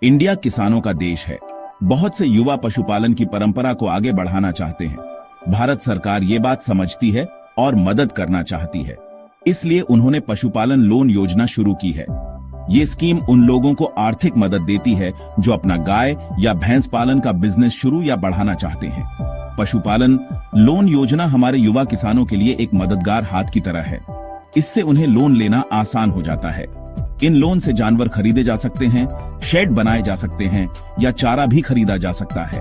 India किसानों का देश है। बहुत से युवा पशुपालन की परंपरा को आगे बढ़ाना चाहते हैं। भारत सरकार ये बात समझती है और मदद करना चाहती है, इसलिए उन्होंने पशुपालन लोन योजना शुरू की है। ये स्कीम उन लोगों को आर्थिक मदद देती है जो अपना गाय या भैंस पालन का बिजनेस शुरू या बढ़ाना चाहते हैं। पशुपालन लोन योजना हमारे युवा किसानों के लिए एक मददगार हाथ की तरह है। इससे उन्हें लोन लेना आसान हो जाता है। इन लोन से जानवर खरीदे जा सकते हैं, शेड बनाए जा सकते हैं या चारा भी खरीदा जा सकता है।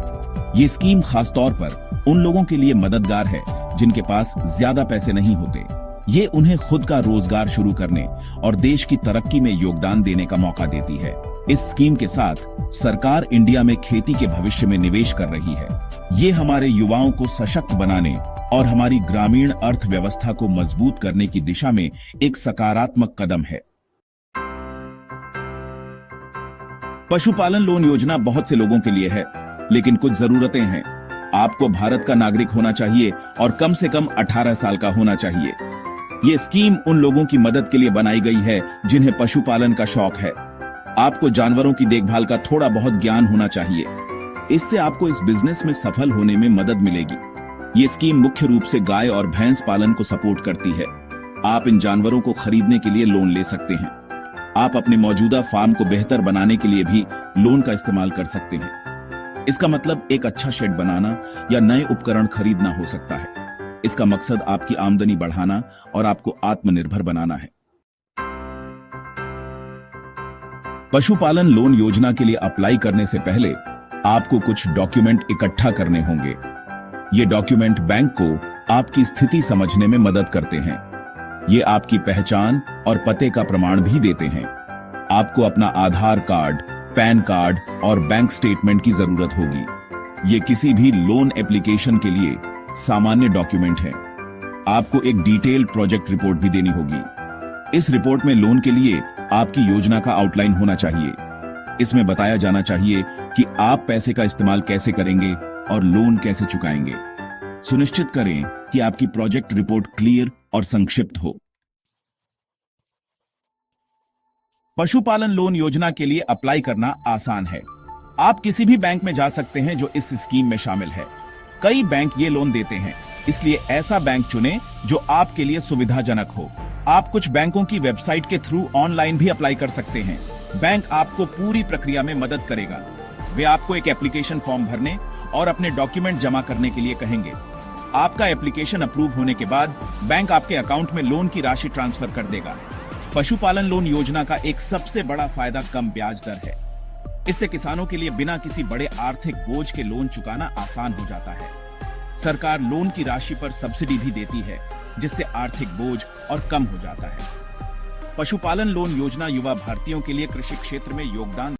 ये स्कीम खासतौर पर उन लोगों के लिए मददगार है जिनके पास ज्यादा पैसे नहीं होते। ये उन्हें खुद का रोजगार शुरू करने और देश की तरक्की में योगदान देने का मौका देती है। इस स्कीम के साथ सरकार इंडिया में खेती के भविष्य में निवेश कर रही है। ये हमारे युवाओं को सशक्त बनाने और हमारी ग्रामीण अर्थव्यवस्था को मजबूत करने की दिशा में एक सकारात्मक कदम है। पशुपालन लोन योजना बहुत से लोगों के लिए है, लेकिन कुछ जरूरतें हैं। आपको भारत का नागरिक होना चाहिए और कम से कम 18 साल का होना चाहिए। ये स्कीम उन लोगों की मदद के लिए बनाई गई है जिन्हें पशुपालन का शौक है। आपको जानवरों की देखभाल का थोड़ा बहुत ज्ञान होना चाहिए। इससे आपको इस बिजनेस में सफल होने में मदद मिलेगी। ये स्कीम मुख्य रूप से गाय और भैंस पालन को सपोर्ट करती है। आप इन जानवरों को खरीदने के लिए लोन ले सकते हैं। आप अपने मौजूदा फार्म को बेहतर बनाने के लिए भी लोन का इस्तेमाल कर सकते हैं। इसका मतलब एक अच्छा शेड बनाना या नए उपकरण खरीदना हो सकता है। इसका मकसद आपकी आमदनी बढ़ाना और आपको आत्मनिर्भर बनाना है। पशुपालन लोन योजना के लिए अप्लाई करने से पहले आपको कुछ डॉक्यूमेंट इकट्ठा करने होंगे। ये डॉक्यूमेंट बैंक को आपकी स्थिति समझने में मदद करते हैं। ये आपकी पहचान और पते का प्रमाण भी देते हैं। आपको अपना आधार कार्ड, पैन कार्ड और बैंक स्टेटमेंट की जरूरत होगी। ये किसी भी लोन एप्लीकेशन के लिए सामान्य डॉक्यूमेंट है। आपको एक डिटेल्ड प्रोजेक्ट रिपोर्ट भी देनी होगी। इस रिपोर्ट में लोन के लिए आपकी योजना का आउटलाइन होना चाहिए। इसमें बताया जाना चाहिए कि आप पैसे का इस्तेमाल कैसे करेंगे और लोन कैसे चुकाएंगे। सुनिश्चित करें कि आपकी प्रोजेक्ट रिपोर्ट क्लियर और संक्षिप्त हो। पशुपालन लोन योजना के लिए अप्लाई करना आसान है। आप किसी भी बैंक में जा सकते हैं जो इस स्कीम में शामिल है। कई बैंक ये लोन देते हैं, इसलिए ऐसा बैंक चुनें जो आपके लिए सुविधाजनक हो। आप कुछ बैंकों की वेबसाइट के थ्रू ऑनलाइन भी अप्लाई कर सकते हैं। बैंक आपको पूरी प्रक्रिया में मदद करेगा। वे आपको एक एप्लीकेशन फॉर्म भरने और अपने डॉक्यूमेंट जमा करने के लिए कहेंगे। आपका एप्लीकेशन अप्रूव होने के बाद बैंक आपके अकाउंट में लोन की राशि ट्रांसफर कर देगा। पशुपालन लोन योजना का एक सबसे बड़ा फायदा कम ब्याज दर है। इससे किसानों के लिए बिना किसी बड़े आर्थिक बोझ के लोन चुकाना आसान हो जाता है। सरकार लोन की राशि पर सब्सिडी भी देती है, जिससे आर्थिक बोझ और कम हो जाता है। पशुपालन लोन योजना युवा भारतीयों के लिए कृषि क्षेत्र में योगदान